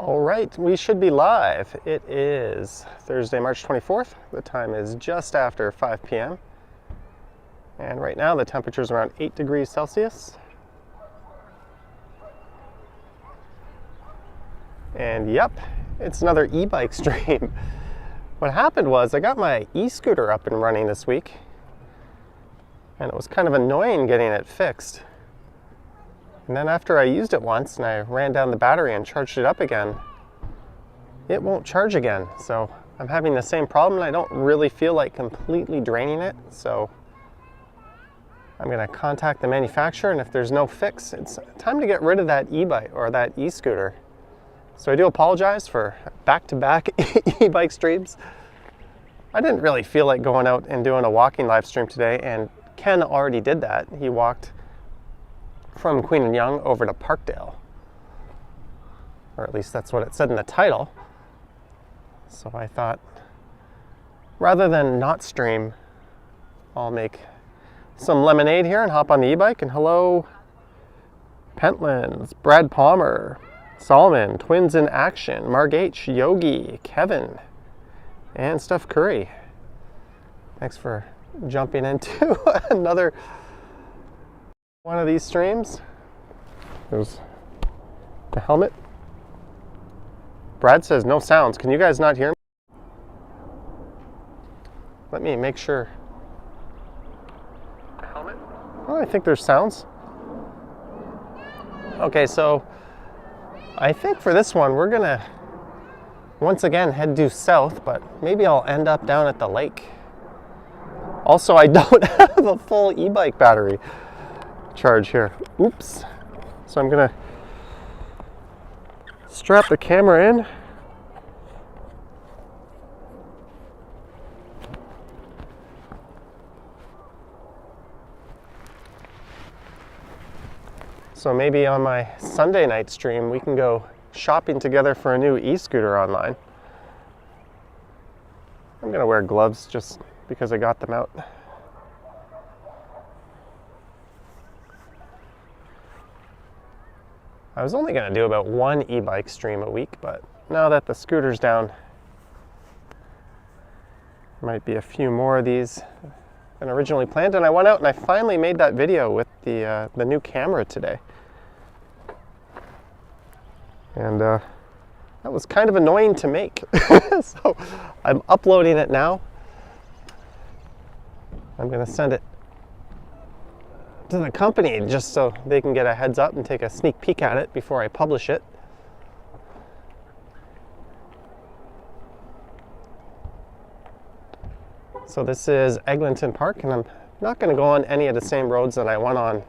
All right, we should be live. It is Thursday, March 24th. The time is just after 5 p.m. And right now the temperature is around 8 degrees Celsius. And yep, it's another e-bike stream. What happened was I got my e-scooter up and running this week, and it was kind of annoying getting it fixed. And then after I used it once and I ran down the battery and charged it up again, it won't charge again. So I'm having the same problem and I don't really feel like completely draining it. So I'm going to contact the manufacturer, and if there's no fix, it's time to get rid of that e-bike or that e-scooter. So I do apologize for back-to-back e-bike streams. I didn't really feel like going out and doing a walking live stream today, and Ken already did that. He walked from Queen and Yonge over to Parkdale, or at least that's what it said in the title. So I thought, rather than not stream, I'll make some lemonade here and hop on the e-bike. And hello, Pentlands, Brad Palmer, Solomon, Twins in Action, Marg H, Yogi, Kevin, and Steph Curry. Thanks for jumping into another one of these streams. There's the helmet. Brad says no sounds. Can you guys not hear me? Let me make sure. The helmet. Oh, I think there's sounds. Okay, so I think for this one we're gonna once again head due south, but maybe I'll end up down at the lake. Also, I don't have a full e-bike battery charge here. Oops. So I'm gonna strap the camera in. So maybe on my Sunday night stream we can go shopping together for a new e-scooter online. I'm gonna wear gloves just because I got them out. I was only going to do about one e-bike stream a week, but now that the scooter's down, might be a few more of these than originally planned. And I went out and I finally made that video with the new camera today. And that was kind of annoying to make. So I'm uploading it now. I'm going to send it to the company just so they can get a heads up and take a sneak peek at it before I publish it. So this is Eglinton Park, and I'm not going to go on any of the same roads that I went on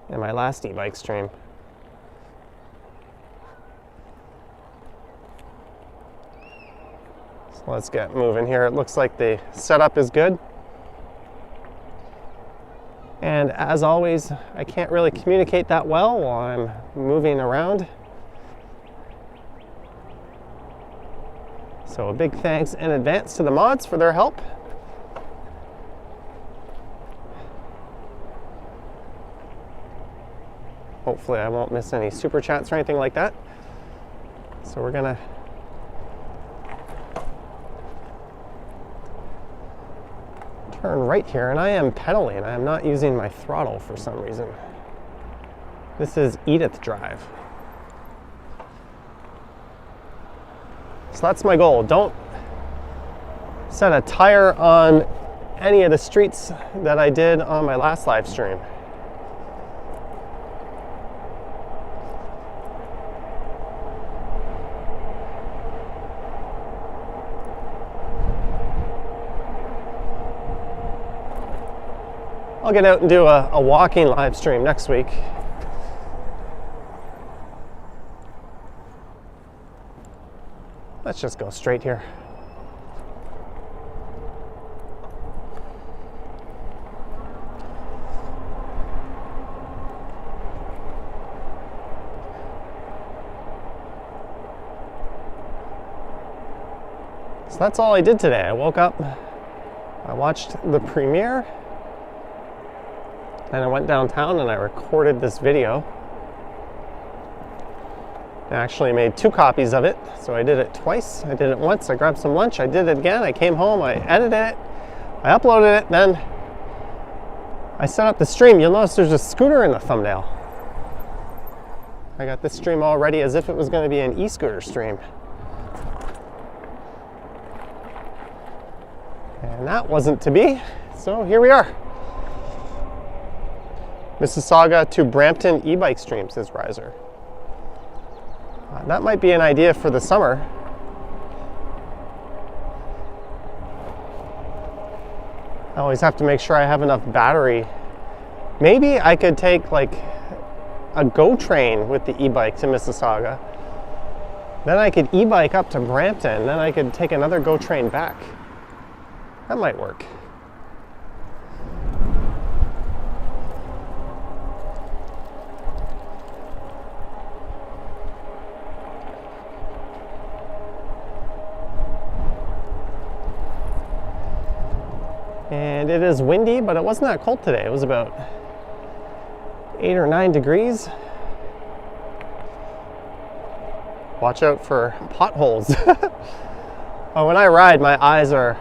in my last e-bike stream. So let's get moving here. It looks like the setup is good. And as always, I can't really communicate that well while I'm moving around. So a big thanks in advance to the mods for their help. Hopefully I won't miss any super chats or anything like that. So we're gonna turn right here, and I am pedaling. I am not using my throttle for some reason. This is Edith Drive. So that's my goal. Don't set a tire on any of the streets that I did on my last live stream. I'll get out and do a walking live stream next week. Let's just go straight here. So that's all I did today. I woke up, I watched the premiere, and I went downtown and I recorded this video. I actually made 2 copies of it, so I did it twice. I did it once, I grabbed some lunch, I did it again, I came home, I edited it, I uploaded it, then I set up the stream. You'll notice there's a scooter in the thumbnail. I got this stream all ready as if it was going to be an e-scooter stream. And that wasn't to be, so here we are. Mississauga to Brampton e-bike stream, says Riser. That might be an idea for the summer. I always have to make sure I have enough battery. Maybe I could take like a GO train with the e-bike to Mississauga. Then I could e-bike up to Brampton. Then I could take another GO train back. That might work. And it is windy, but it wasn't that cold today. It was about 8 or 9 degrees. Watch out for potholes. Oh, when I ride, my eyes are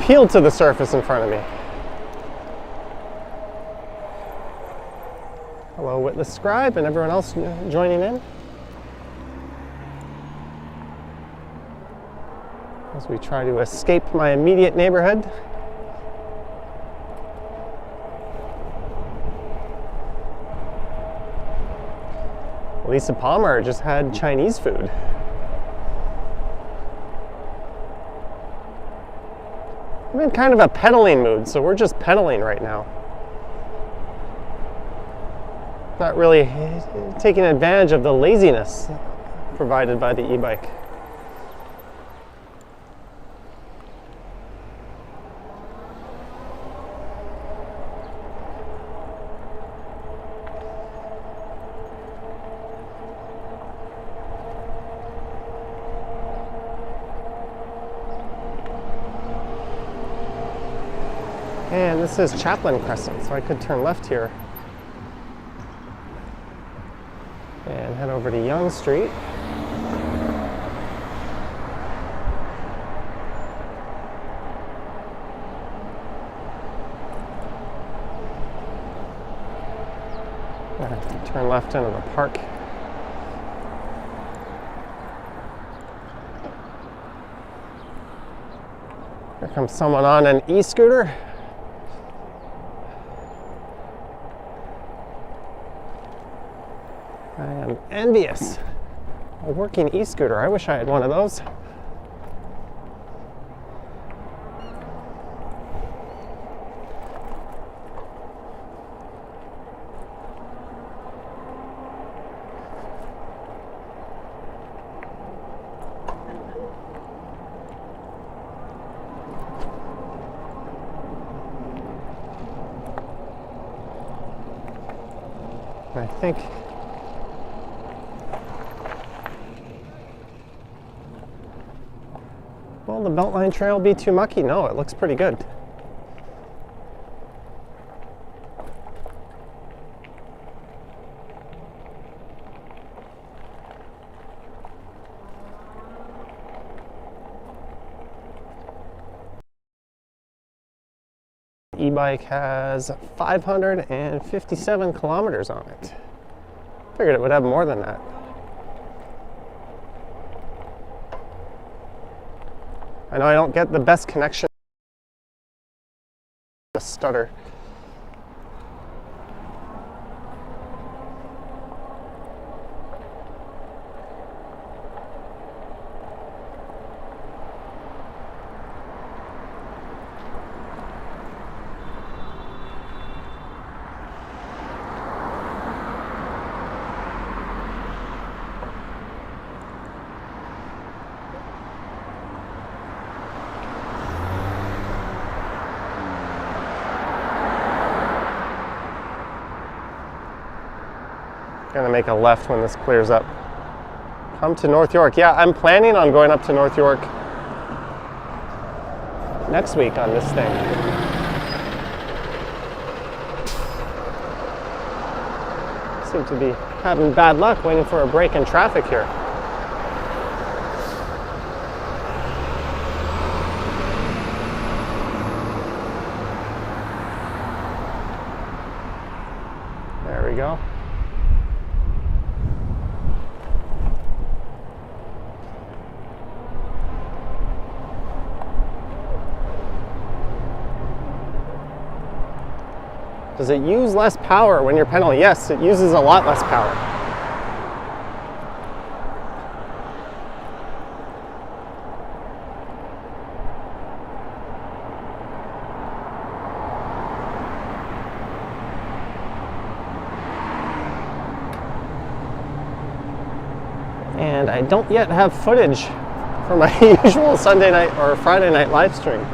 peeled to the surface in front of me. Hello, Witness Scribe and everyone else joining in. As we try to escape my immediate neighborhood. Lisa Palmer just had Chinese food. I'm in kind of a pedaling mood, so we're just pedaling right now. Not really taking advantage of the laziness provided by the e-bike. And this is Chaplin Crescent, so I could turn left here and head over to Yonge Street. Turn left into the park. Here comes someone on an e-scooter. I am envious. A working e-scooter. I wish I had one of those. I think will the Beltline Trail be too mucky? No, it looks pretty good. E-bike has 557 kilometers on it. Figured it would have more than that. I know I don't get the best connection. A stutter. Gonna make a left when this clears up. Come to North York. Yeah, I'm planning on going up to North York next week on this thing. Seem to be having bad luck waiting for a break in traffic here. There we go. Does it use less power when you're pedaling? Yes, it uses a lot less power. And I don't yet have footage for my usual Sunday night or Friday night live stream.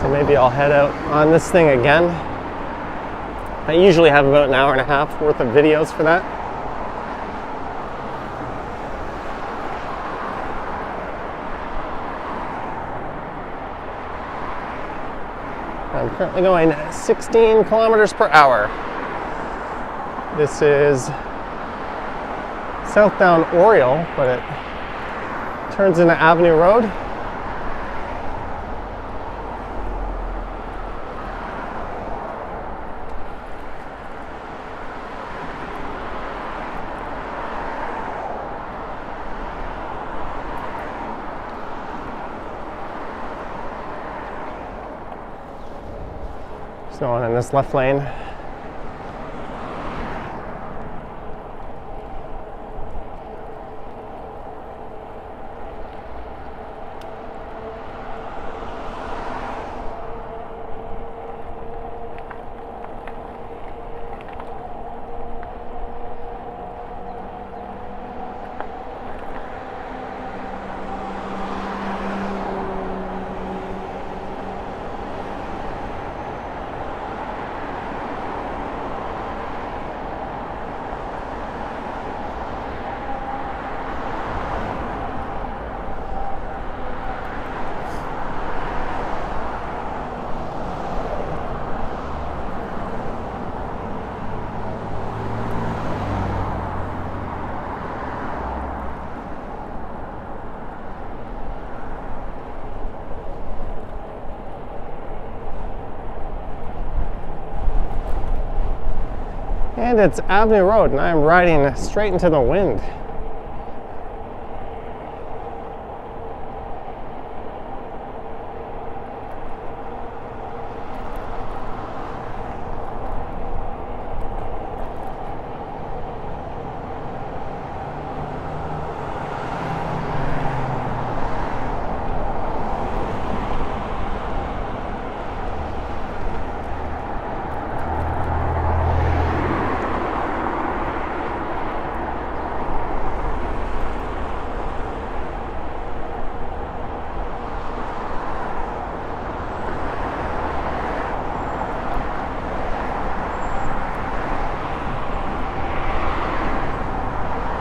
So maybe I'll head out on this thing again. I usually have about an hour and a half worth of videos for that. I'm currently going 16 kilometers per hour. This is southbound Oriole, but it turns into Avenue Road. Going in this left lane. And it's Avenue Road, and I'm riding straight into the wind.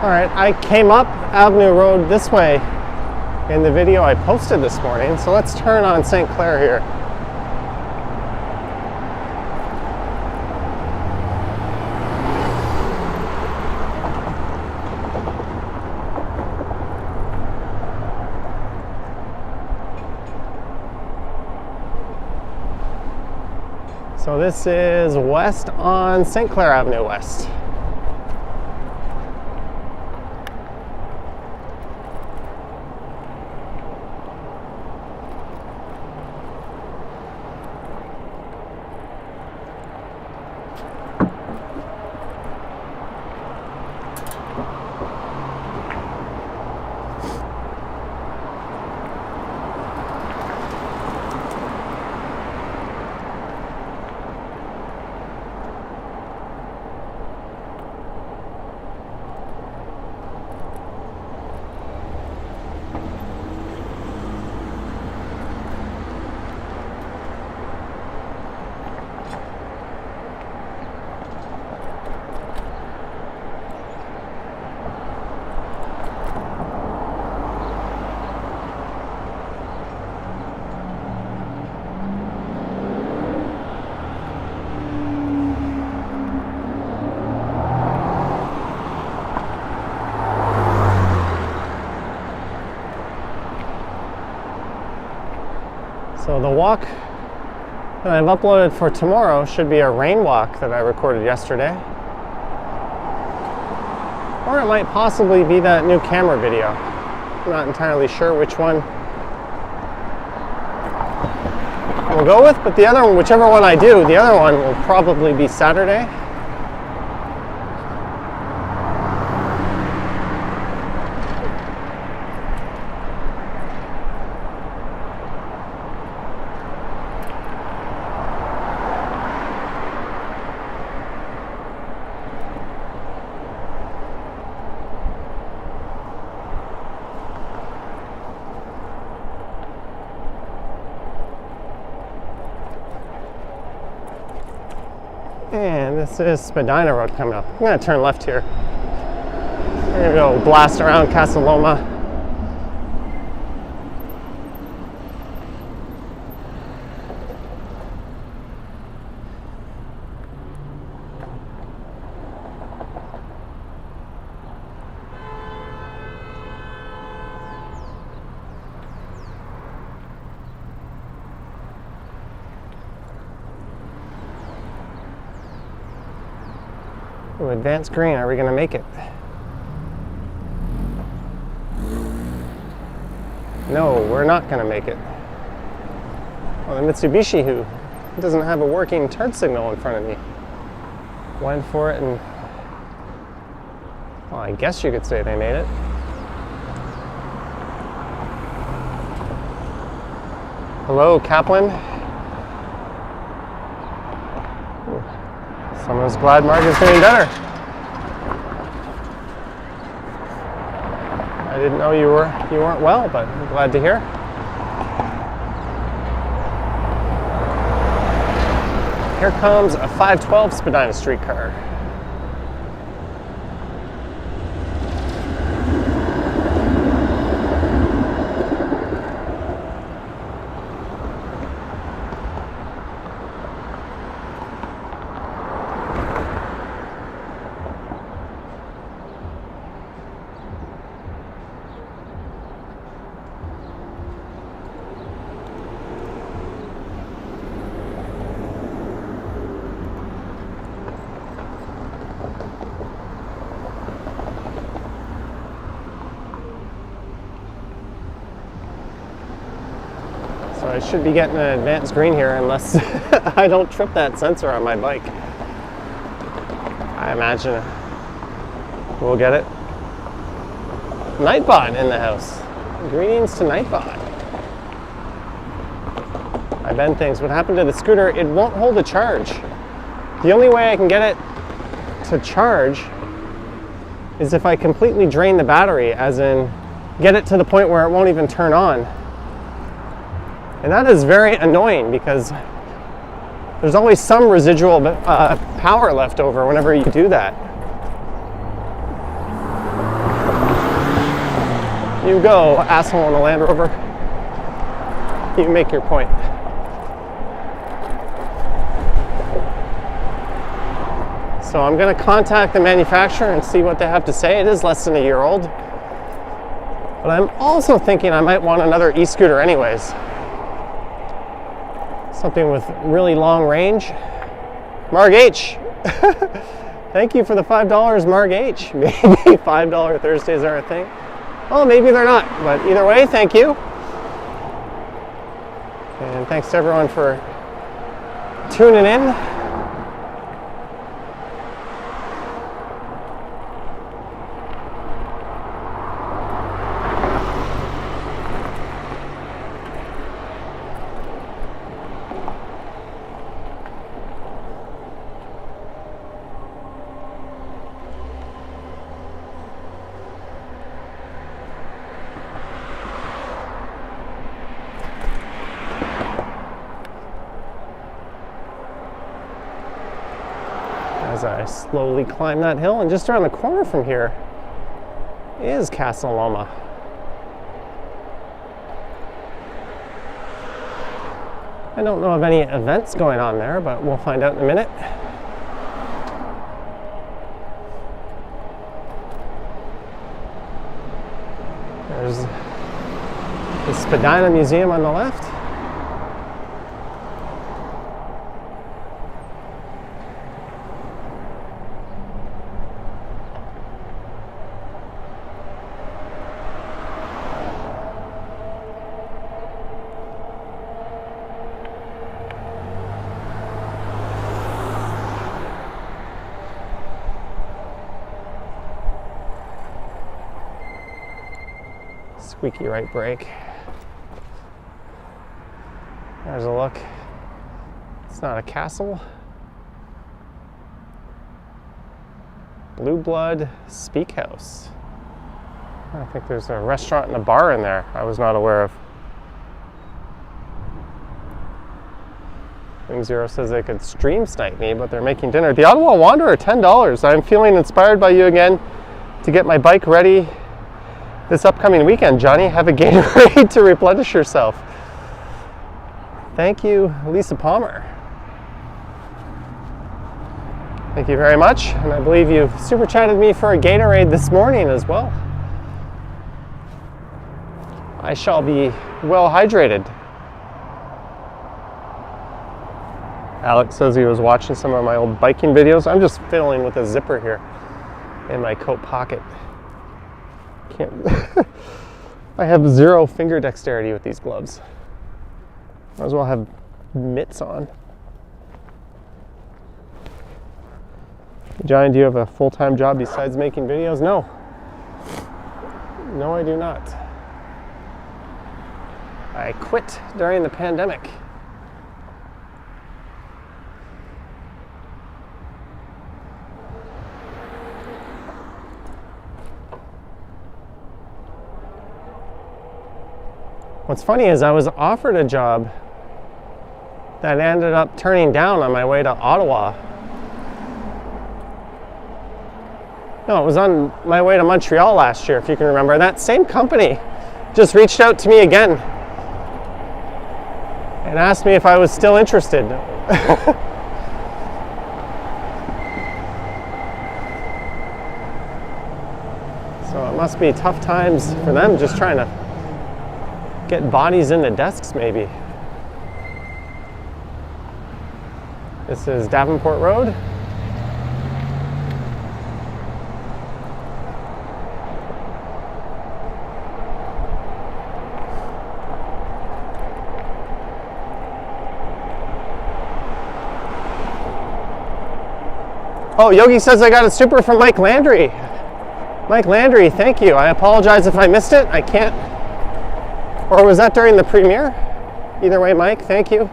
Alright, I came up Avenue Road this way in the video I posted this morning, so let's turn on St. Clair here. So this is west on St. Clair Avenue West. So the walk that I've uploaded for tomorrow should be a rain walk that I recorded yesterday. Or it might possibly be that new camera video. I'm not entirely sure which one we'll go with, but the other one, whichever one I do, the other one will probably be Saturday. And this is Spadina Road coming up. I'm going to turn left here. We're going to go blast around Casa Loma. Ooh, advanced green, are we going to make it? No, we're not going to make it. Well, the Mitsubishi, who doesn't have a working turn signal in front of me, went for it, and well, I guess you could say they made it. Hello, Kaplan. Someone's glad Mark is doing better. I didn't know you weren't well, but I'm glad to hear. Here comes a 512 Spadina streetcar. So I should be getting an advanced green here unless I don't trip that sensor on my bike. I imagine we'll get it. Nightbot in the house. Greetings to Nightbot. I bend things. What happened to the scooter? It won't hold a charge. The only way I can get it to charge is if I completely drain the battery, as in get it to the point where it won't even turn on. And that is very annoying because there's always some residual power left over whenever you do that. You go, asshole in the Land Rover. You make your point. So I'm going to contact the manufacturer and see what they have to say. It is less than a year old. But I'm also thinking I might want another e-scooter anyways. Something with really long range. Marg H. Thank you for the $5, Marg H. Maybe $5 Thursdays are a thing. Oh, maybe they're not. But either way, thank you. And thanks to everyone for tuning in. As I slowly climb that hill, and just around the corner from here is Casa Loma. I don't know of any events going on there, but we'll find out in a minute. There's the Spadina Museum on the left. Squeaky right brake. There's a look. It's not a castle. Blue Blood Speak House. I think there's a restaurant and a bar in there I was not aware of. Wing Zero says they could stream snipe me, but they're making dinner. The Ottawa Wanderer, $10. I'm feeling inspired by you again to get my bike ready this upcoming weekend. Johnny, have a Gatorade to replenish yourself. Thank you, Lisa Palmer. Thank you very much. And I believe you super chatted me for a Gatorade this morning as well. I shall be well hydrated. Alex says he was watching some of my old biking videos. I'm just fiddling with a zipper here in my coat pocket. Can't. I have zero finger dexterity with these gloves. Might as well have mitts on. Johnny, do you have a full-time job besides making videos? No. No, I do not. I quit during the pandemic. What's funny is I was offered a job that I ended up turning down on my way to Ottawa. No, it was on my way to Montreal last year, if you can remember. That same company just reached out to me again and asked me if I was still interested. So it must be tough times for them, just trying to get bodies into desks, maybe. This is Davenport Road. Oh, Yogi says I got a super from Mike Landry. Mike Landry, thank you. I apologize if I missed it. I can't. Or was that during the premiere? Either way, Mike, thank you.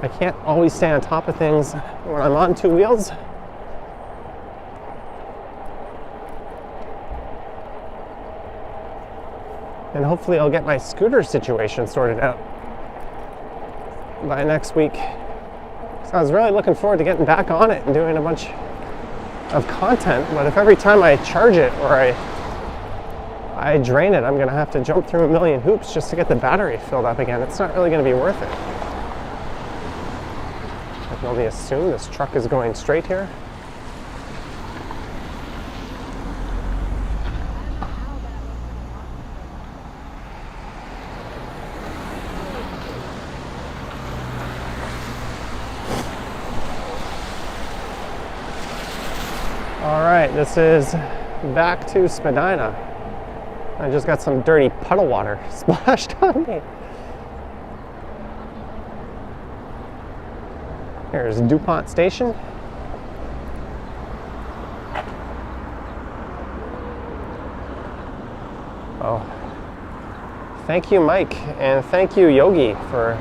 I can't always stay on top of things when I'm on two wheels. And hopefully I'll get my scooter situation sorted out by next week. So I was really looking forward to getting back on it and doing a bunch of content, but if every time I charge it or I drain it, I'm going to have to jump through a million hoops just to get the battery filled up again. It's not really going to be worth it. I can only assume this truck is going straight here. All right, this is back to Spadina. I just got some dirty puddle water splashed on me. Here's DuPont Station. Oh, thank you, Mike, and thank you, Yogi, for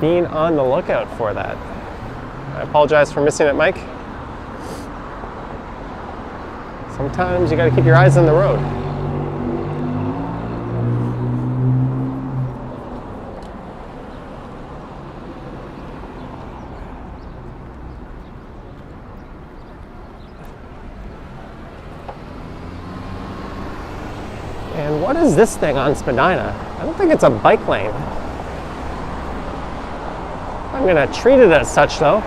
being on the lookout for that. I apologize for missing it, Mike. Sometimes you got to keep your eyes on the road. And what is this thing on Spadina? I don't think it's a bike lane. I'm going to treat it as such, though.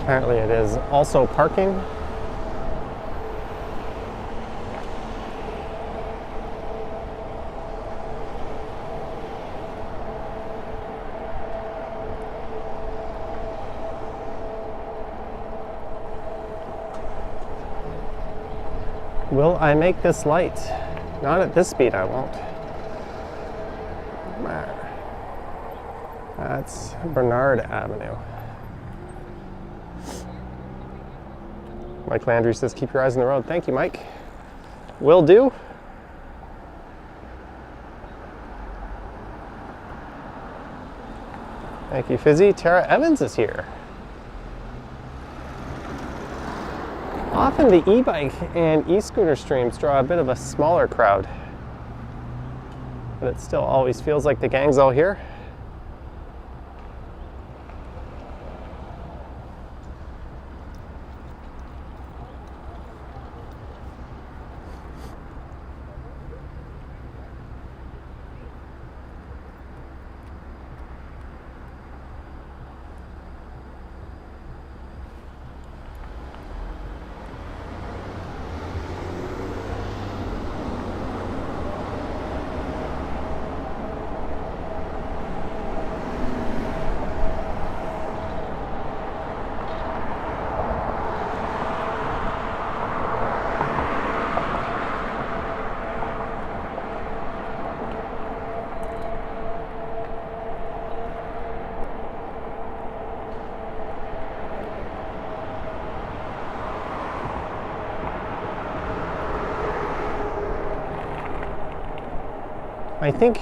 Apparently it is also parking. Will I make this light? Not at this speed, I won't. That's Bernard Avenue. Mike Landry says, keep your eyes on the road. Thank you, Mike. Will do. Thank you, Fizzy. Tara Evans is here. Often the e-bike and e-scooter streams draw a bit of a smaller crowd, but it still always feels like the gang's all here. I think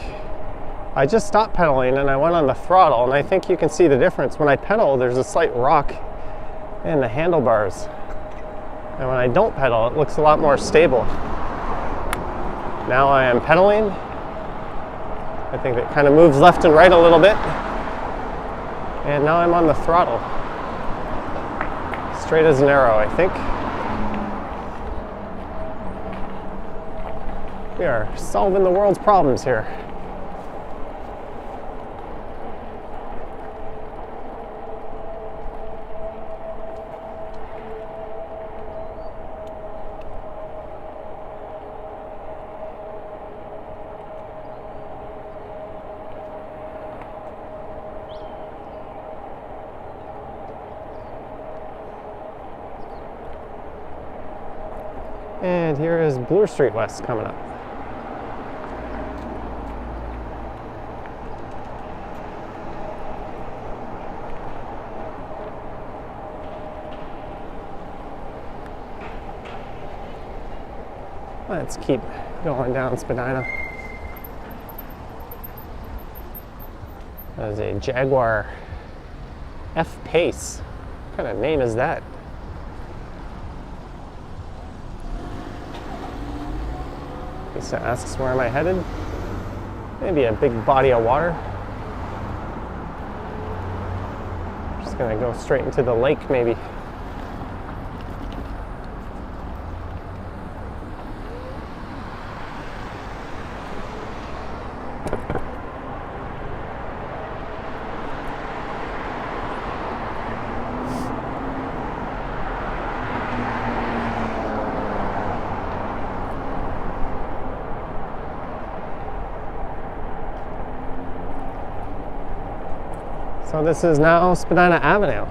I just stopped pedaling and I went on the throttle, and I think you can see the difference. When I pedal, there's a slight rock in the handlebars, and when I don't pedal, it looks a lot more stable. Now I am pedaling. I think it kind of moves left and right a little bit, and now I'm on the throttle. Straight as an arrow, I think. We are solving the world's problems here. And here is Bloor Street West coming up. Let's keep going down Spadina. That is a Jaguar F-Pace. What kind of name is that? Lisa asks, where am I headed? Maybe a big body of water. Just gonna go straight into the lake, maybe. So this is now Spadina Avenue.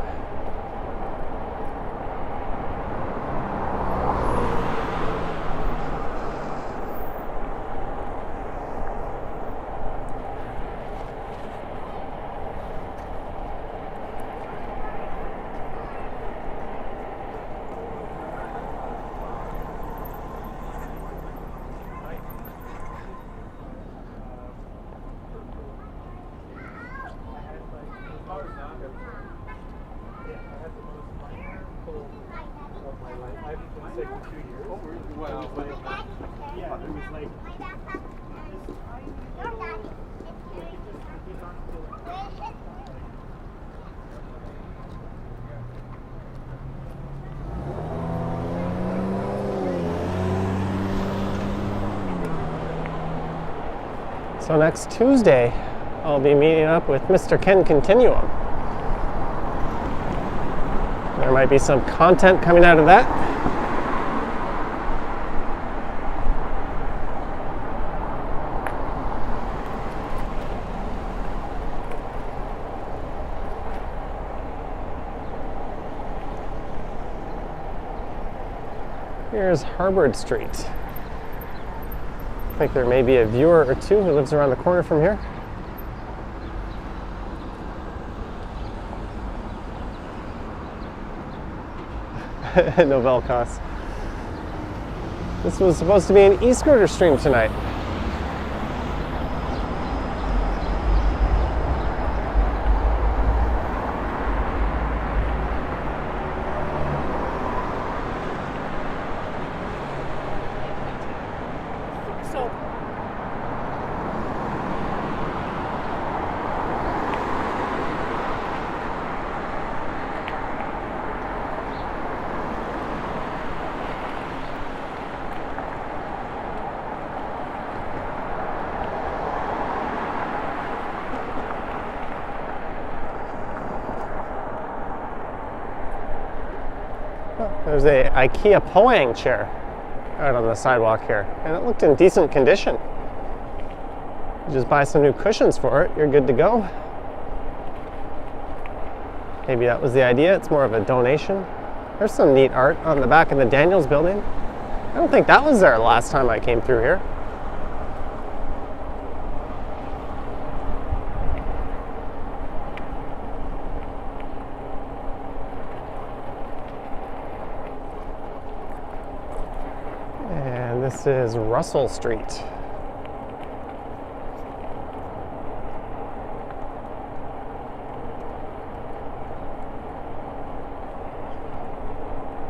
So next Tuesday, I'll be meeting up with Mr. Ken Continuum. There might be some content coming out of that. Here's Harvard Street. I think there may be a viewer or two who lives around the corner from here. Novell costs. This was supposed to be an e-scooter stream tonight. There's a IKEA Poang chair out on the sidewalk here, and it looked in decent condition. You just buy some new cushions for it, you're good to go. Maybe that was the idea, it's more of a donation. There's some neat art on the back of the Daniels building. I don't think that was there last time I came through here. This is Russell Street.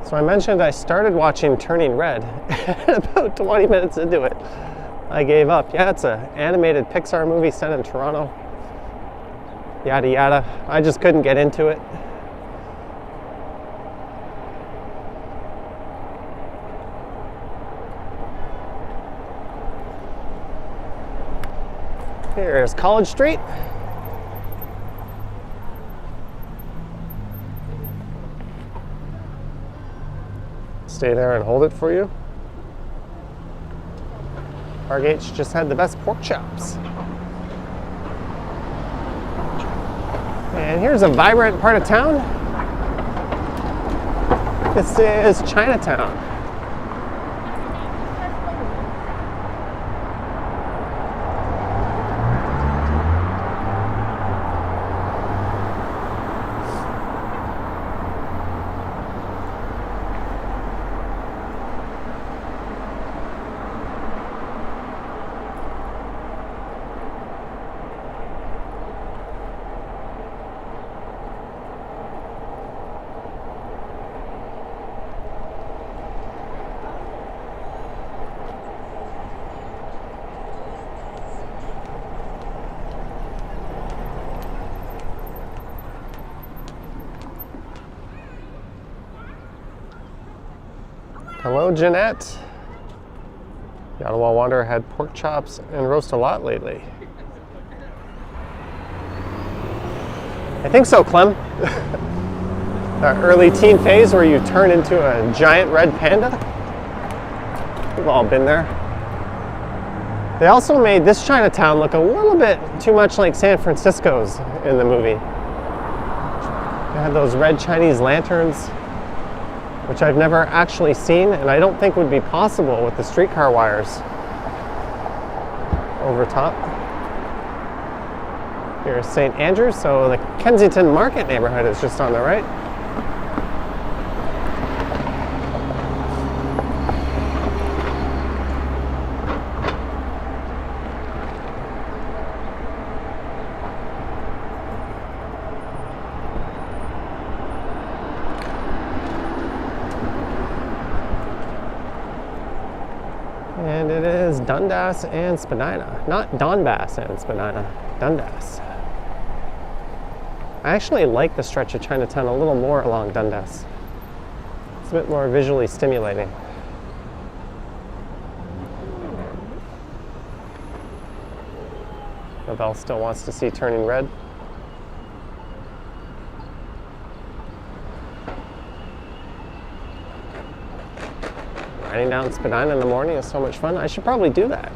So I mentioned I started watching Turning Red, and about 20 minutes into it, I gave up. Yeah, it's an animated Pixar movie set in Toronto. Yada yada. I just couldn't get into it. Here's College Street. Stay there and hold it for you. Hargate's just had the best pork chops. And here's a vibrant part of town. This is Chinatown. Hello, Jeanette. The Ottawa Wanderer had pork chops and roast a lot lately. I think so, Clem. That early teen phase where you turn into a giant red panda. We've all been there. They also made this Chinatown look a little bit too much like San Francisco's in the movie. They had those red Chinese lanterns, which I've never actually seen, and I don't think would be possible with the streetcar wires over top. Here's St. Andrews, so the Kensington Market neighborhood is just on the right. And it is Dundas and Spadina, not Donbass and Spadina, Dundas. I actually like the stretch of Chinatown a little more along Dundas. It's a bit more visually stimulating. Novell still wants to see Turning Red. Riding down Spadina in the morning is so much fun. I should probably do that.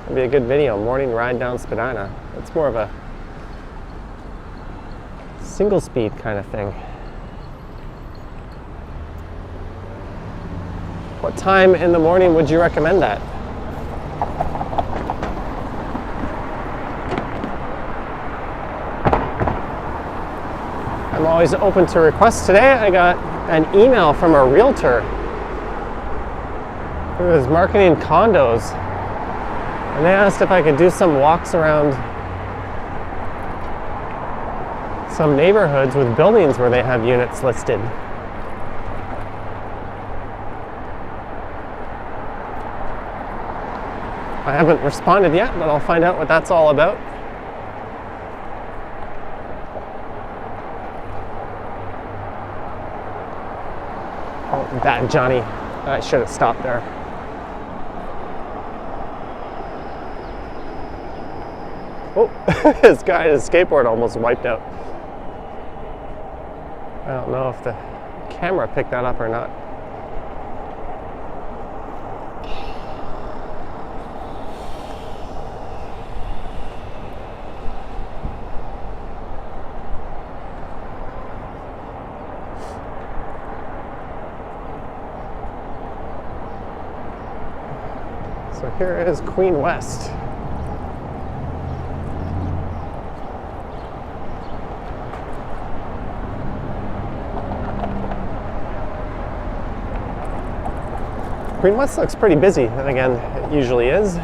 It'd be a good video, morning ride down Spadina. It's more of a single speed kind of thing. What time in the morning would you recommend that? I'm always open to requests. Today I got an email from a realtor who was marketing condos, and they asked if I could do some walks around some neighborhoods with buildings where they have units listed. I haven't responded yet, but I'll find out what that's all about. Oh, bad Johnny. I should have stopped there. Oh, this guy and his skateboard almost wiped out. I don't know if the camera picked that up or not. So here is Queen West. Queen West looks pretty busy, and again, it usually is.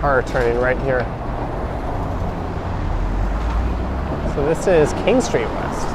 Car turning right here. So this is King Street West.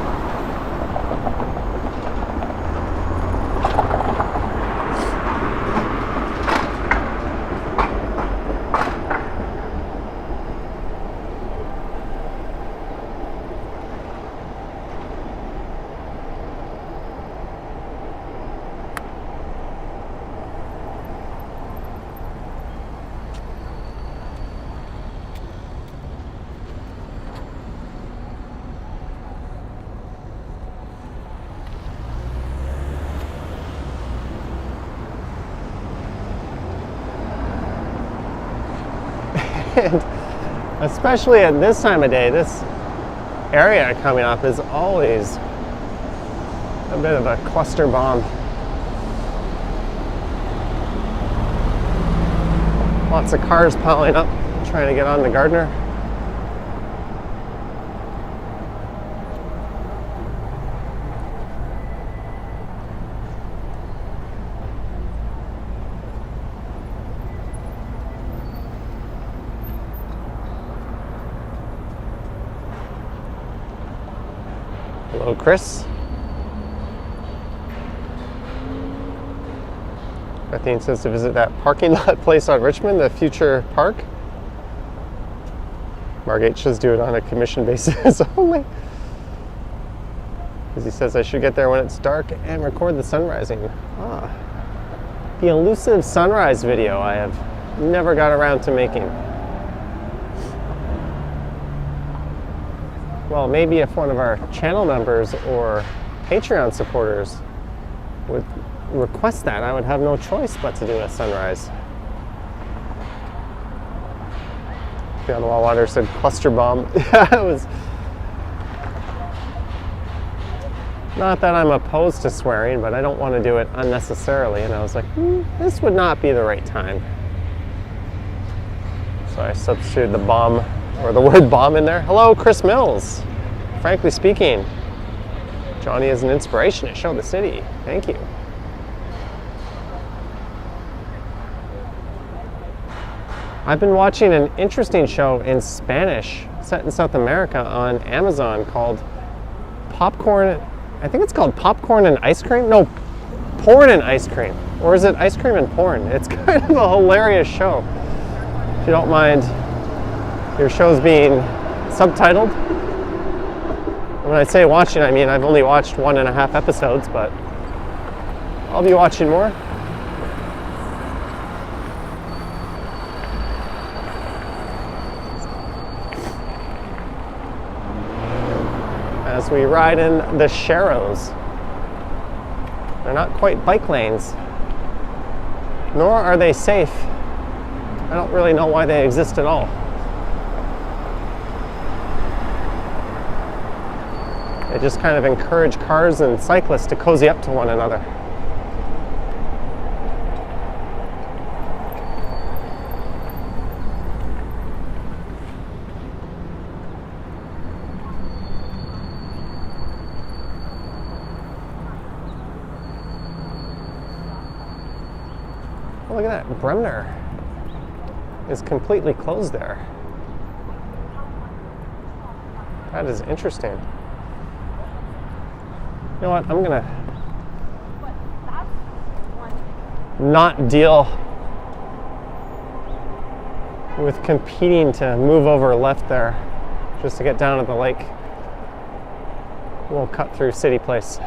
And especially at this time of day, this area coming up is always a bit of a cluster bomb. Lots of cars piling up, trying to get on to Gardner. Hello, Chris. Bethany says to visit that parking lot place on Richmond, the future park. Margate says do it on a commission basis only. Because he says I should get there when it's dark and record the sun rising. Ah, the elusive sunrise video I have never got around to making. Well, maybe if one of our channel members or Patreon supporters would request that, I would have no choice but to do a sunrise. Beyond the Wall Water said cluster bomb. Yeah, it was. Not that I'm opposed to swearing, but I don't want to do it unnecessarily. And I was like, this would not be the right time. So I substituted the bomb, or the word bomb in there. Hello, Chris Mills. Frankly speaking, Johnny is an inspiration to show the city. Thank you. I've been watching an interesting show in Spanish set in South America on Amazon called Popcorn. I think it's called Popcorn and Ice Cream. No, Porn and Ice Cream. Or is it Ice Cream and Porn? It's kind of a hilarious show. If you don't mind your shows being subtitled. When I say watching, I mean I've only watched 1.5 episodes, but I'll be watching more. As we ride in the Sharrows. They're not quite bike lanes, nor are they safe. I don't really know why they exist at all. They just kind of encourage cars and cyclists to cozy up to one another. Oh, look at that. Bremner is completely closed there. That is interesting. You know what? I'm gonna not deal with competing to move over left there just to get down to the lake. We'll cut through City Place.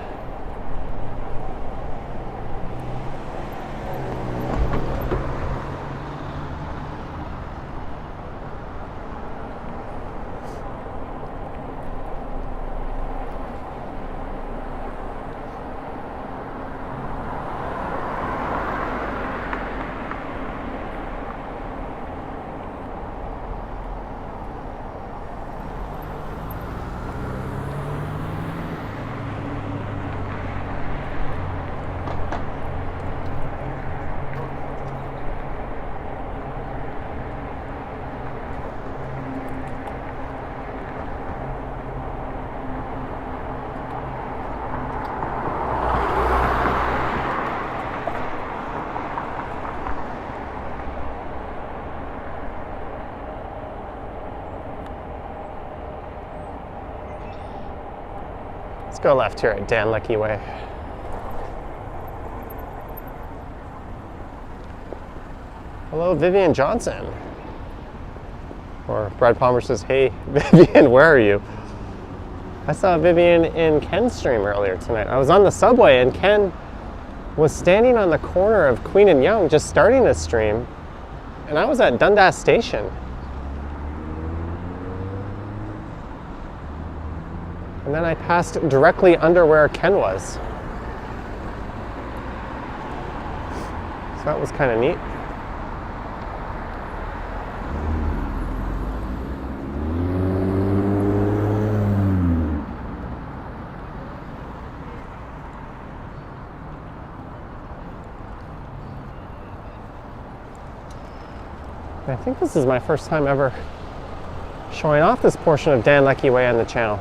Let's go left here at Dan Leckie Way. Hello, Vivian Johnson. Or Brad Palmer says, hey, Vivian, where are you? I saw Vivian in Ken's stream earlier tonight. I was on the subway and Ken was standing on the corner of Queen and Yonge just starting his stream, and I was at Dundas Station. And then I passed directly under where Ken was. So that was kind of neat. I think this is my first time ever showing off this portion of Dan Leckie Way on the channel.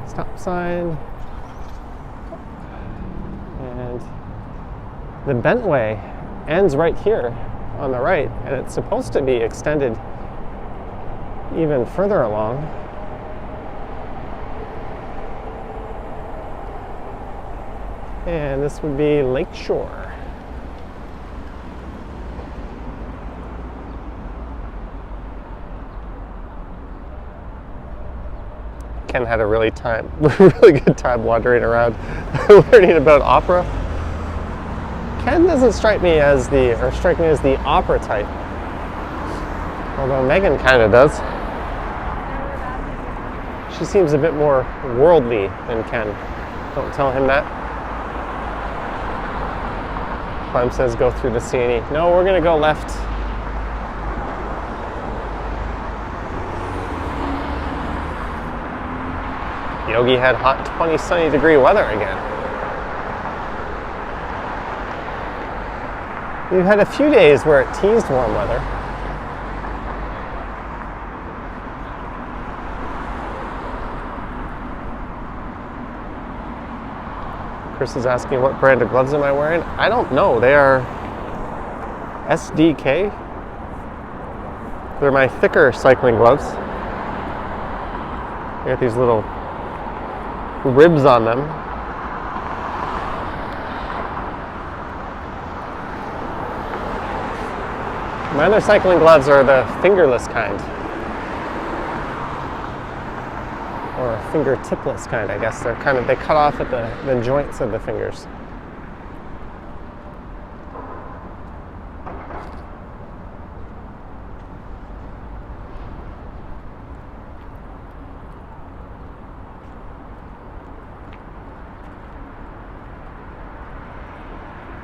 Stop sign. And the Bentway ends right here on the right, and it's supposed to be extended even further along. And this would be Lakeshore. Ken had a really good time wandering around learning about opera. Ken doesn't strike me as the opera type, although Megan kind of does. She seems a bit more worldly than Ken. Don't tell him that. Clem says go through the CNE. No, we're gonna go left. Yogi had hot 20 sunny degree weather again. We've had a few days where it teased warm weather. Chris is asking what brand of gloves am I wearing? I don't know. They are SDK. They're my thicker cycling gloves. They got these little ribs on them. My other cycling gloves are the fingerless kind. Or fingertipless kind, I guess. They cut off at the joints of the fingers.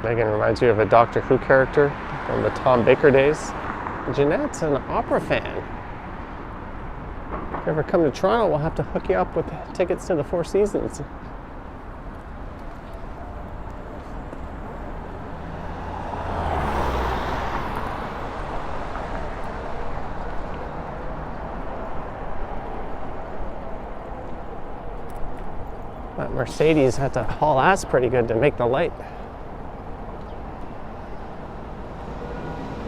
Megan reminds you of a Doctor Who character from the Tom Baker days. Jeanette's an opera fan. If you ever come to Toronto, we'll have to hook you up with tickets to the Four Seasons. That Mercedes had to haul ass pretty good to make the light.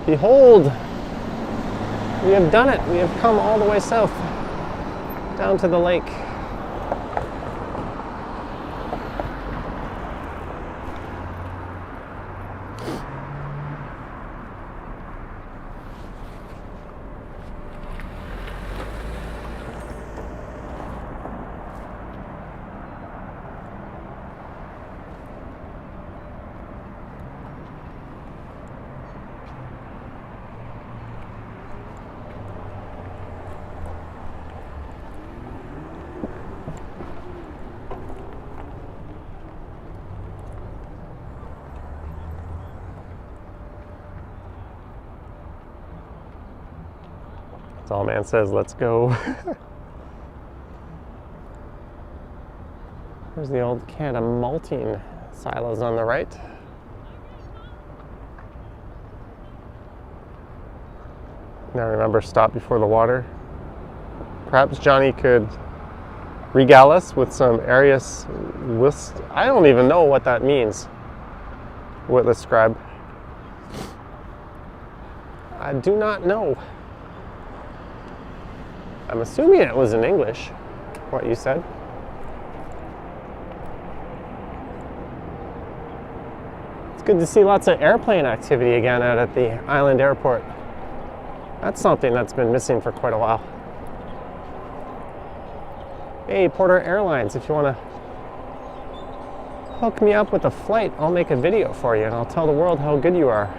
Behold, we have done it. We have come all the way south, down to the lake. Tall man says, let's go. There's the old Canada malting silos on the right. Now remember, stop before the water. Perhaps Johnny could regale us with some Arius list. I don't even know what that means. Witless scribe. I do not know. I'm assuming it was in English, what you said. It's good to see lots of airplane activity again out at the island airport. That's something that's been missing for quite a while. Hey, Porter Airlines, if you want to hook me up with a flight, I'll make a video for you and I'll tell the world how good you are.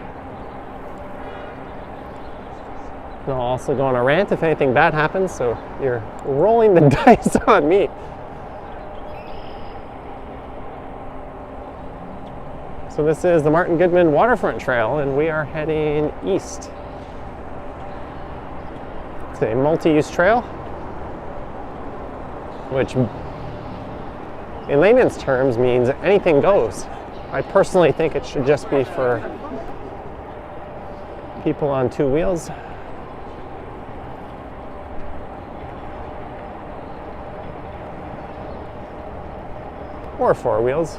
And I'll also go on a rant if anything bad happens, so you're rolling the dice on me. So this is the Martin Goodman Waterfront Trail, and we are heading east. It's a multi-use trail, which in layman's terms means anything goes. I personally think it should just be for people on two wheels. Or four wheels.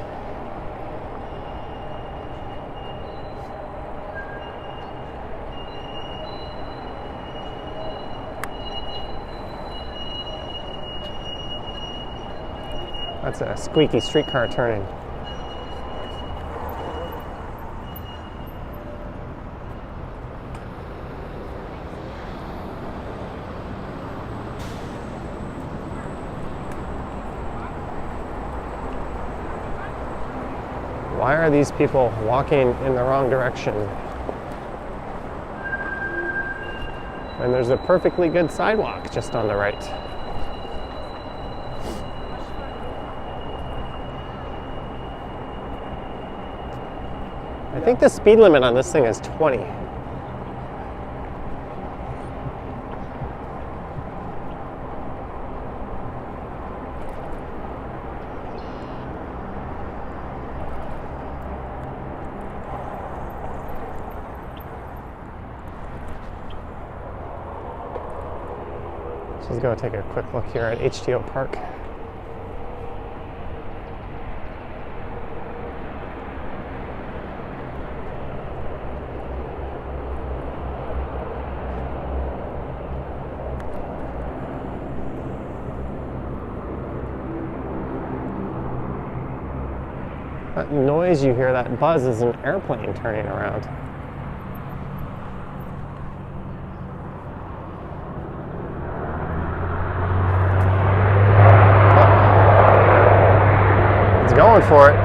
That's a squeaky streetcar turning. Why are these people walking in the wrong direction? And there's a perfectly good sidewalk just on the right. I think the speed limit on this thing is 20. Let's go take a quick look here at HTO Park. That noise you hear, that buzz, is an airplane turning around. It's going for it.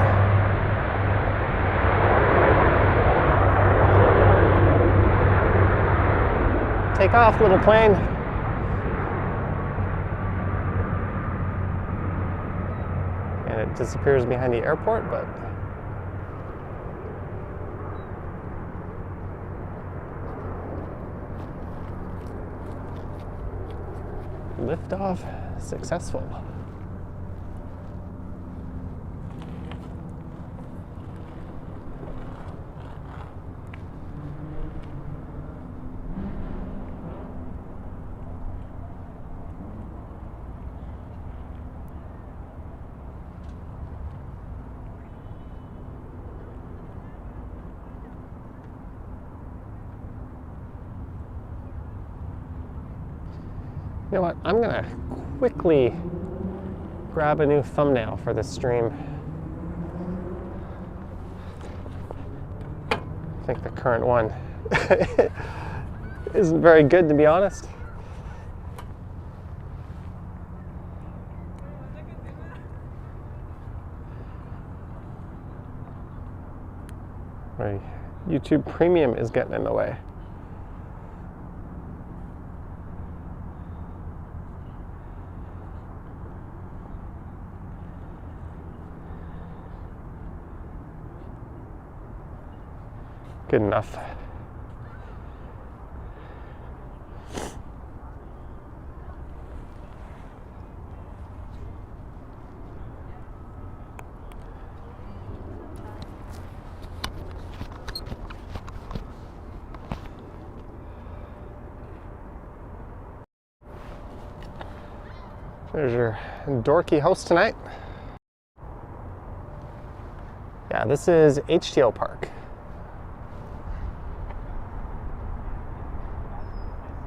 Take off, little plane. And it disappears behind the airport, but liftoff successful. You know what, I'm gonna quickly grab a new thumbnail for this stream. I think the current one isn't very good, to be honest. My YouTube Premium is getting in the way. Good enough. There's your dorky host tonight. Yeah, this is HTO Park.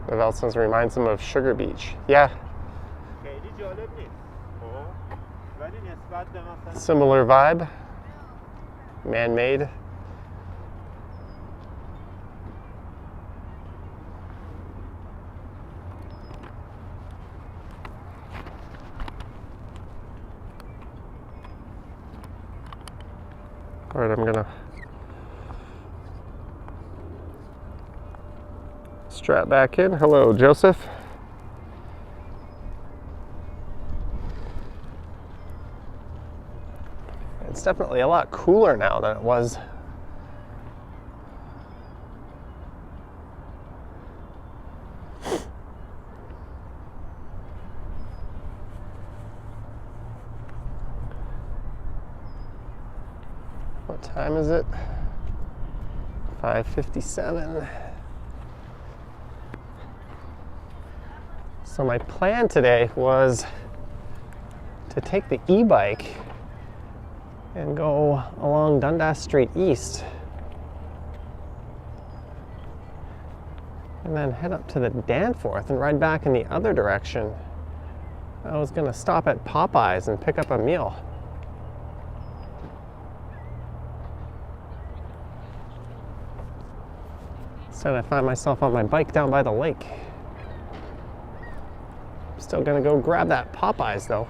That also reminds them of Sugar Beach. Yeah. Similar vibe. Man-made. All right, I'm gonna strap back in. Hello, Joseph. It's definitely a lot cooler now than it was. What time is it? 5:57. So my plan today was to take the e-bike and go along Dundas Street East and then head up to the Danforth and ride back in the other direction. I was gonna stop at Popeyes and pick up a meal. Instead, I find myself on my bike down by the lake. Still gonna go grab that Popeyes though.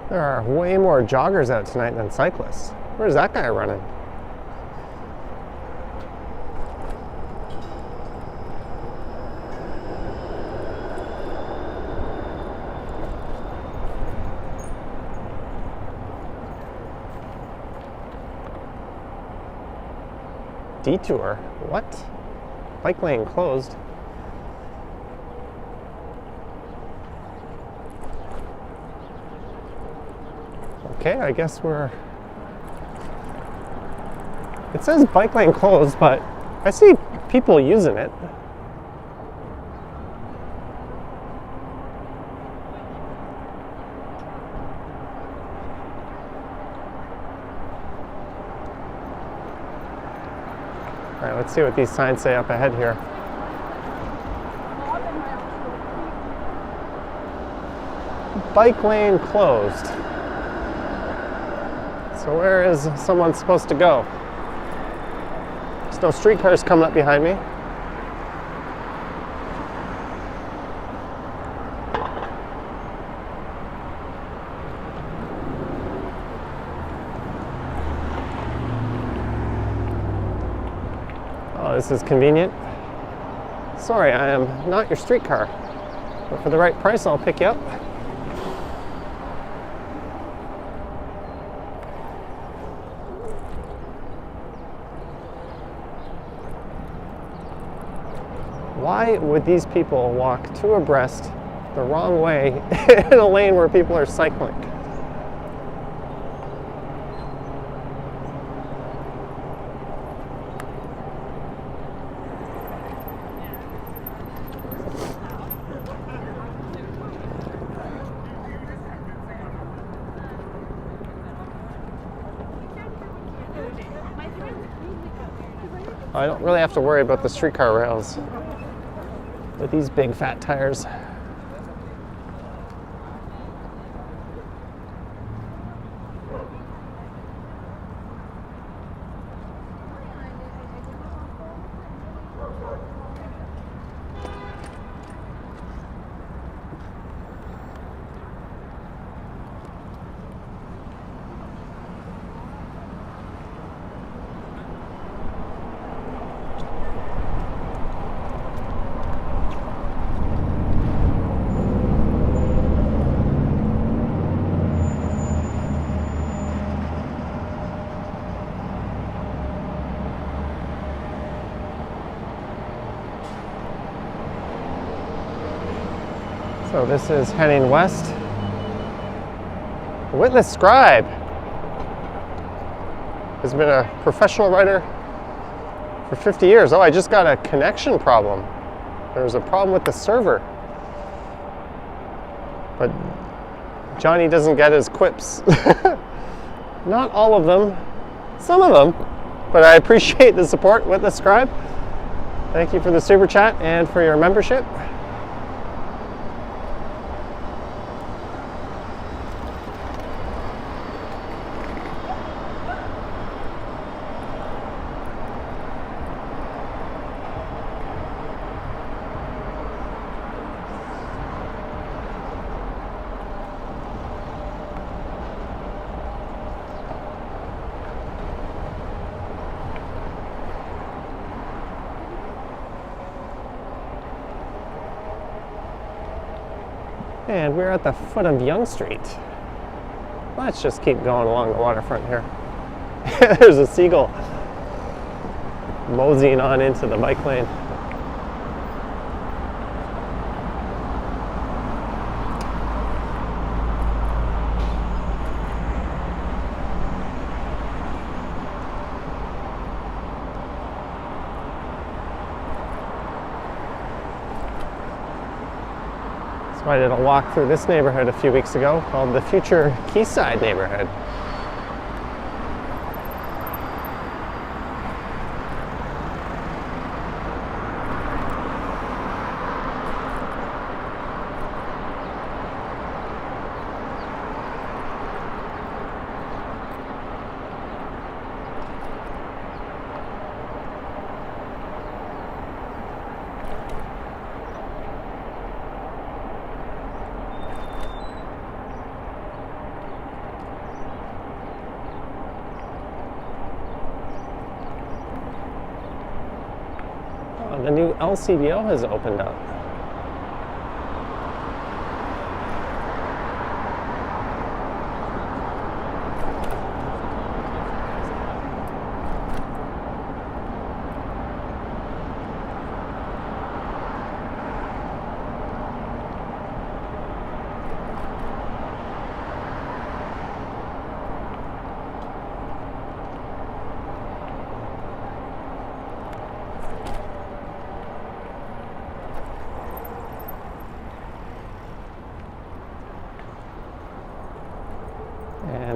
There are way more joggers out tonight than cyclists. Where's that guy running? detour. What? Bike lane closed. Okay, I guess it says bike lane closed, but I see people using it. All right, let's see what these signs say up ahead here. Bike lane closed. So where is someone supposed to go? There's no streetcars coming up behind me. Oh, this is convenient. Sorry, I am not your streetcar, but for the right price, I'll pick you up. Why would these people walk two abreast the wrong way in a lane where people are cycling? I don't really have to worry about the streetcar rails with these big fat tires. So this is heading west. Witness Scribe has been a professional writer for 50 years. Oh, I just got a connection problem. There's a problem with the server. But Johnny doesn't get his quips. Not all of them, some of them, but I appreciate the support, Witness Scribe. Thank you for the super chat and for your membership. And we're at the foot of Yonge Street. Let's just keep going along the waterfront here. There's a seagull moseying on into the bike lane. So I did a walk through this neighborhood a few weeks ago called the Future Quayside neighborhood. The new LCBO has opened up.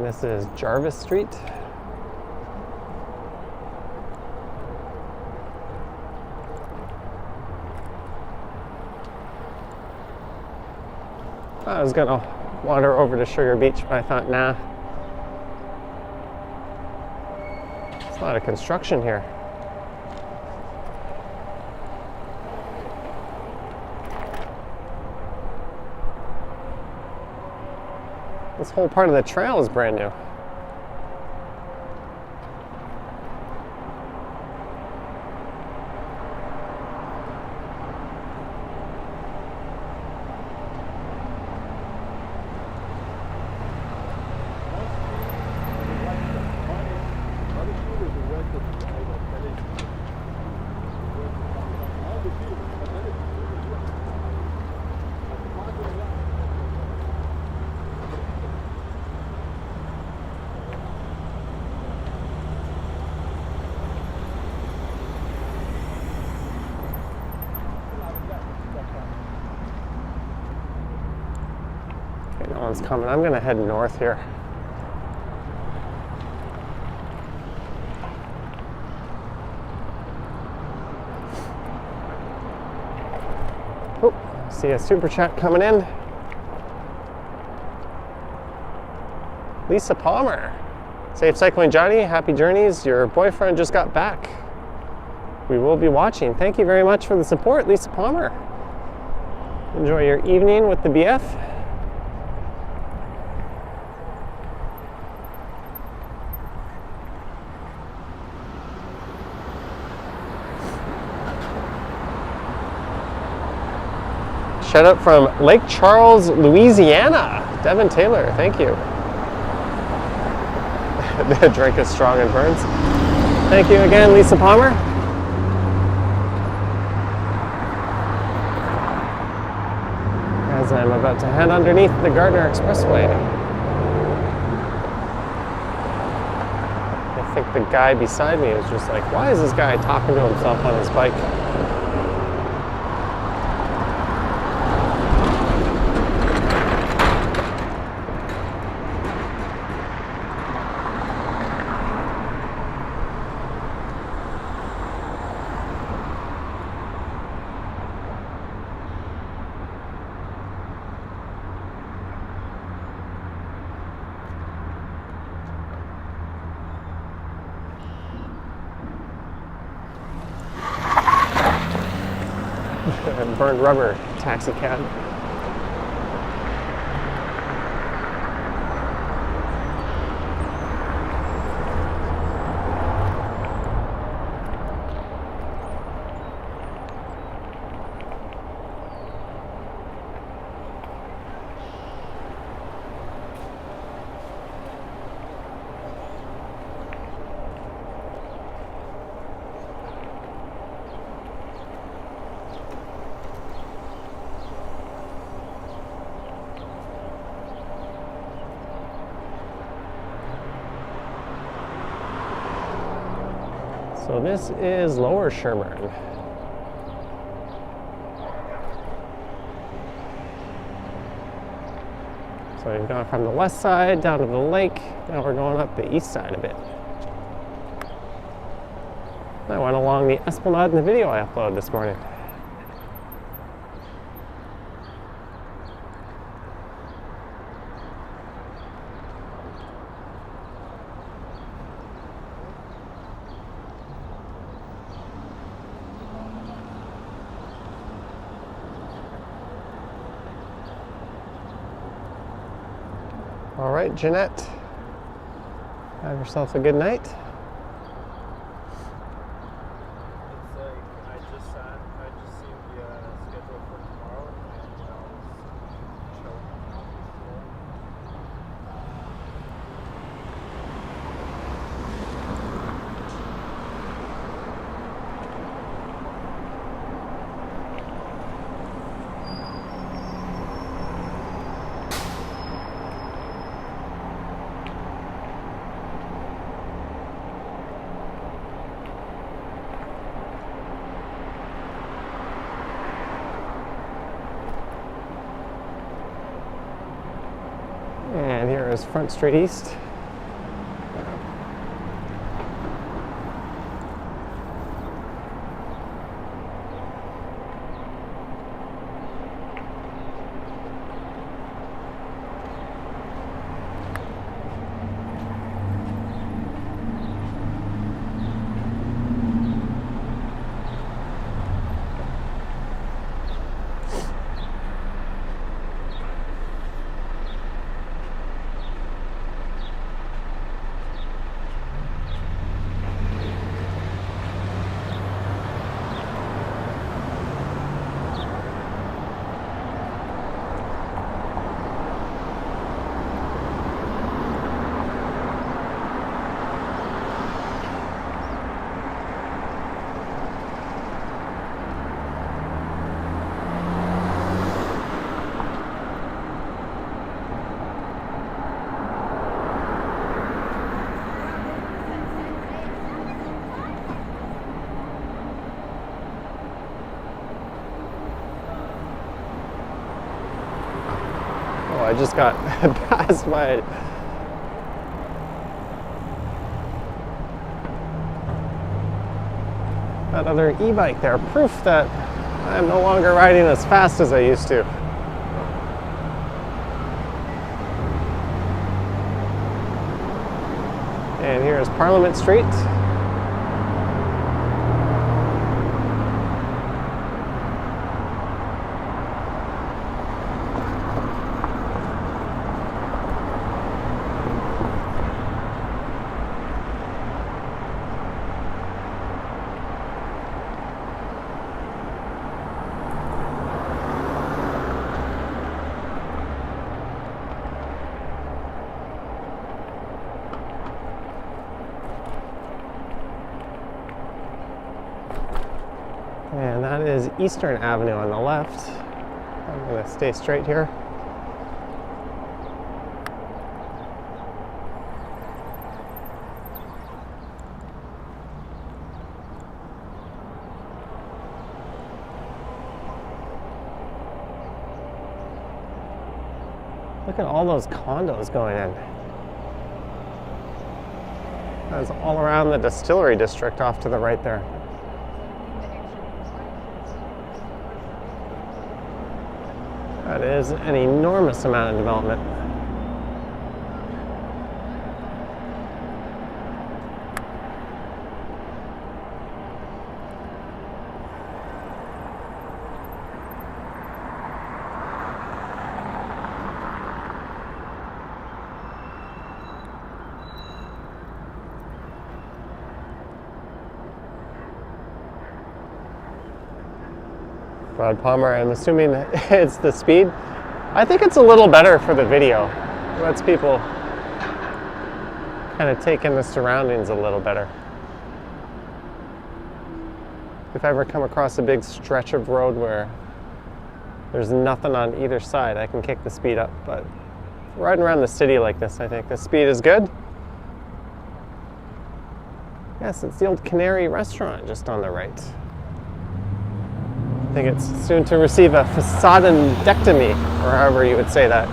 this is Jarvis Street. I was gonna wander over to Sugar Beach, but I thought, nah. It's a lot of construction here. This whole part of the trail is brand new. Okay, no one's coming. I'm gonna head north here. Oh, see a super chat coming in. Lisa Palmer. Safe cycling, Johnny. Happy journeys. Your boyfriend just got back. We will be watching. Thank you very much for the support, Lisa Palmer. Enjoy your evening with the BF. Shout out from Lake Charles, Louisiana. Devin Taylor, thank you. The drink is strong and burns. Thank you again, Lisa Palmer. As I'm about to head underneath the Gardner Expressway. I think the guy beside me was just like, why is this guy talking to himself on his bike? Burned rubber taxi cab. So this is Lower Sherburne. So we've gone from the west side down to the lake. Now we're going up the east side a bit. I went along the Esplanade in the video I uploaded this morning. All right, Jeanette, have yourself a good night. I just seen the schedule for tomorrow, and I was chilling on And here is Front Street East. I just got passed by that other e-bike there. Proof that I'm no longer riding as fast as I used to. And here's Parliament Street. And that is Eastern Avenue on the left. I'm going to stay straight here. Look at all those condos going in. That's all around the distillery district off to the right there. That is an enormous amount of development. Brad Palmer, I'm assuming it's the speed. I think it's a little better for the video. It lets people kind of take in the surroundings a little better. If I ever come across a big stretch of road where there's nothing on either side, I can kick the speed up. But riding around the city like this, I think the speed is good. Yes, it's the old Canary restaurant just on the right. I think it's soon to receive a facadendectomy, or however you would say that.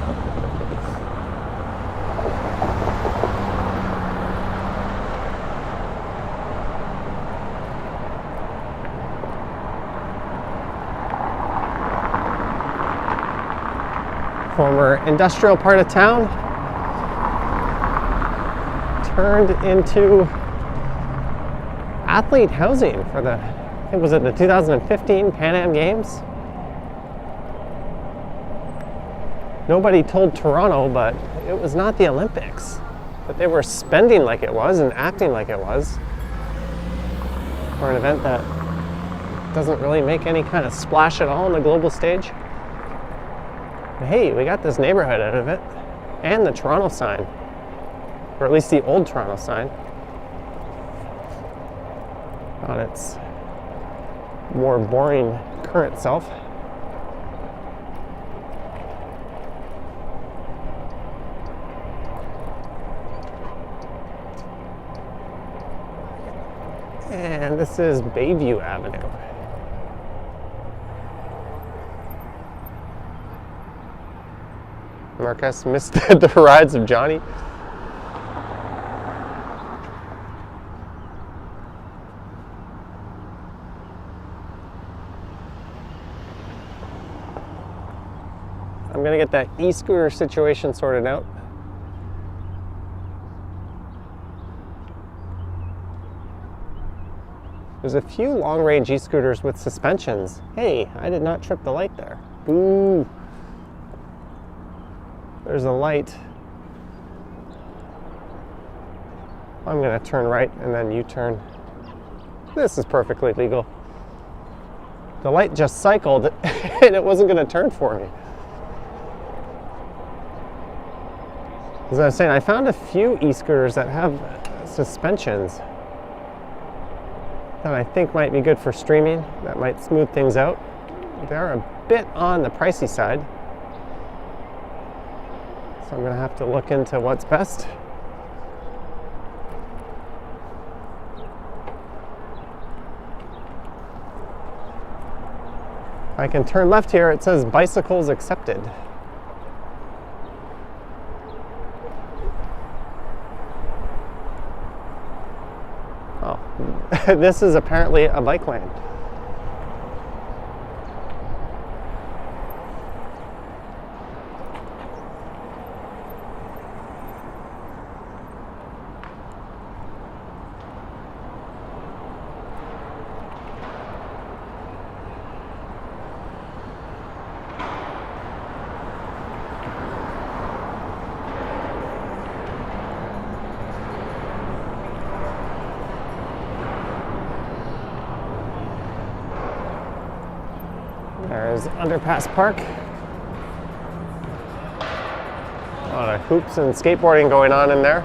Former industrial part of town turned into athlete housing for the, I think was it the 2015 Pan Am Games? Nobody told Toronto, but it was not the Olympics. But they were spending like it was and acting like it was for an event that doesn't really make any kind of splash at all on the global stage. But hey, we got this neighborhood out of it, and the Toronto sign, or at least the old Toronto sign on its more boring current self. And this is Bayview Avenue. Marquez missed the rides of Johnny. I'm gonna get that e-scooter situation sorted out. There's a few long-range e-scooters with suspensions. Hey, I did not trip the light there. Boo! There's a light. I'm gonna turn right and then U-turn. This is perfectly legal. The light just cycled and it wasn't gonna turn for me. As I was saying, I found a few e-scooters that have suspensions that I think might be good for streaming, that might smooth things out. They're a bit on the pricey side, so I'm gonna have to look into what's best. I can turn left here, it says bicycles accepted. This is apparently a bike lane. There's Underpass Park. A lot of hoops and skateboarding going on in there.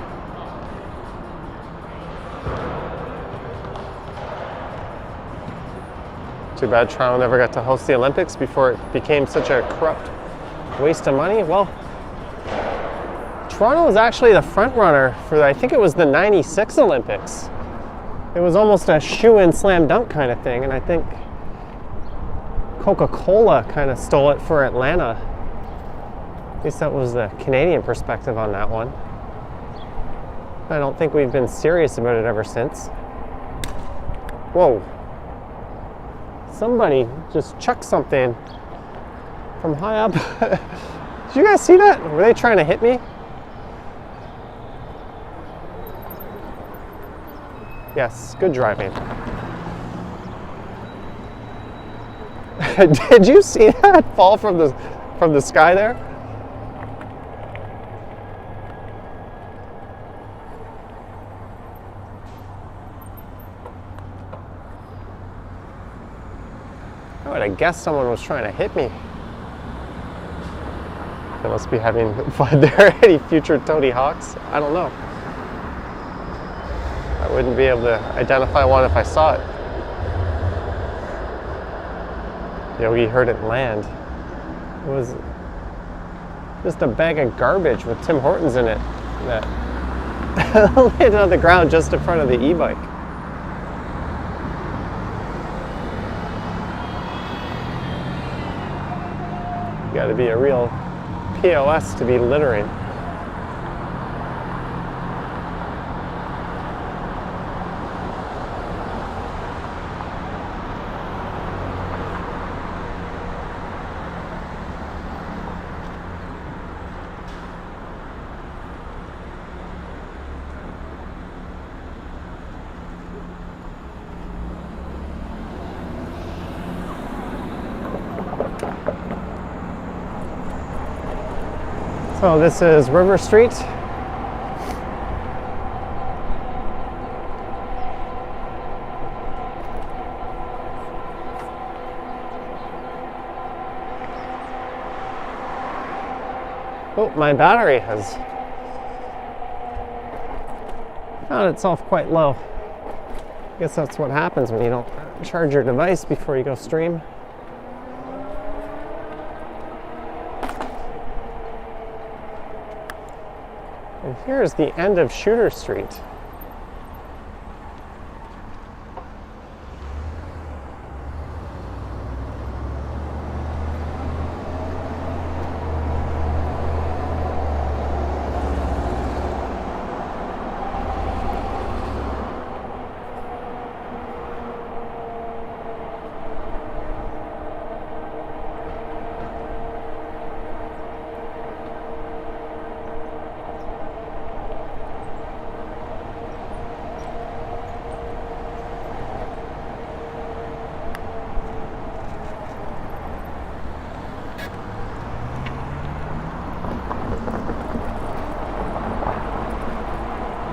Too bad Toronto never got to host the Olympics before it became such a corrupt waste of money. Well, Toronto was actually the front runner for, I think it was the '96 Olympics. It was almost a shoe-in slam dunk kind of thing, and I think Coca-Cola kind of stole it for Atlanta. At least that was the Canadian perspective on that one. I don't think we've been serious about it ever since. Whoa. Somebody just chucked something from high up. Did you guys see that? Were they trying to hit me? Yes, good driving. Did you see that fall from the sky there? I would have guessed someone was trying to hit me. They must be having fun there. Any future Tony Hawks? I don't know. I wouldn't be able to identify one if I saw it. Yogi heard it land. It was just a bag of garbage with Tim Hortons in it that landed on the ground just in front of the e-bike. You gotta be a real POS to be littering. So this is River Street. Oh, my battery has found itself quite low. I guess that's what happens when you don't charge your device before you go stream. And here's the end of Shooter Street.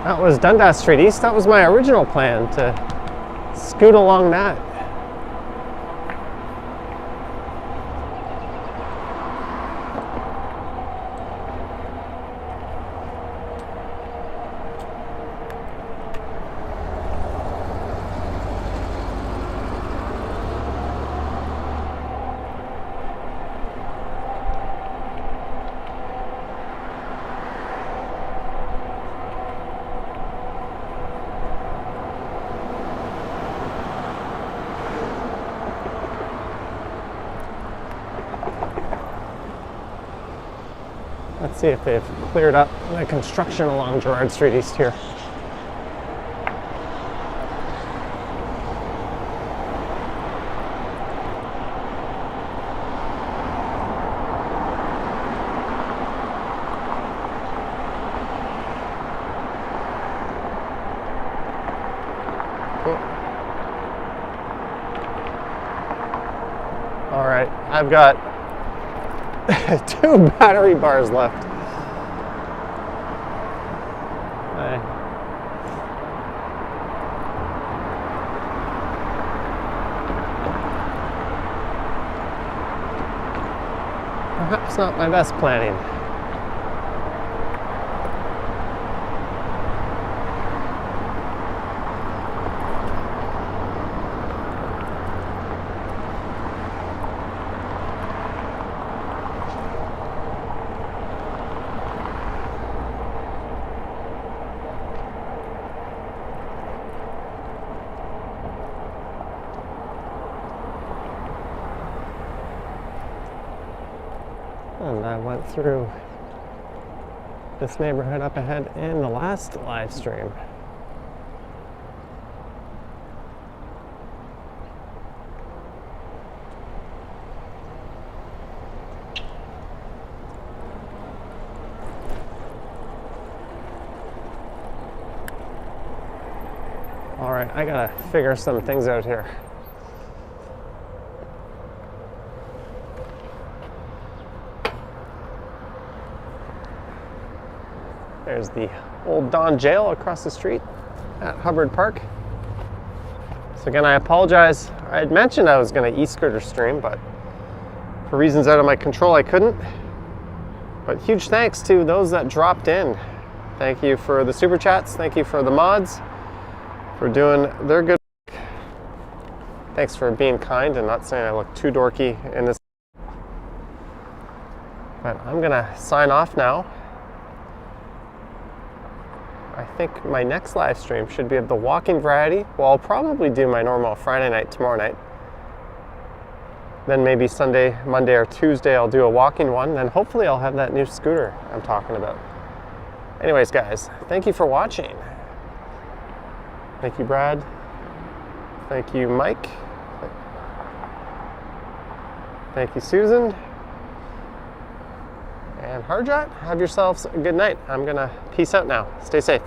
That was Dundas Street East. That was my original plan, to scoot along that. Let's see if they've cleared up the construction along Gerrard Street East here. right, I've got 2 battery bars left. Perhaps not my best planning. And I went through this neighborhood up ahead in the last live stream. All right, I gotta figure some things out here. There's the old Don jail across the street at Hubbard Park. So again, I apologize. I had mentioned I was going to e-scooter stream, but for reasons out of my control, I couldn't. But huge thanks to those that dropped in. Thank you for the super chats. Thank you for the mods for doing their good work. Thanks for being kind and not saying I look too dorky in this. But I'm going to sign off now. I think my next live stream should be of the walking variety. Well, I'll probably do my normal Friday night tomorrow night. Then maybe Sunday, Monday, or Tuesday I'll do a walking one. Then hopefully I'll have that new scooter I'm talking about. Anyways, guys, thank you for watching. Thank you, Brad. Thank you, Mike. Thank you, Susan. And Harjot, have yourselves a good night. I'm gonna peace out now. Stay safe.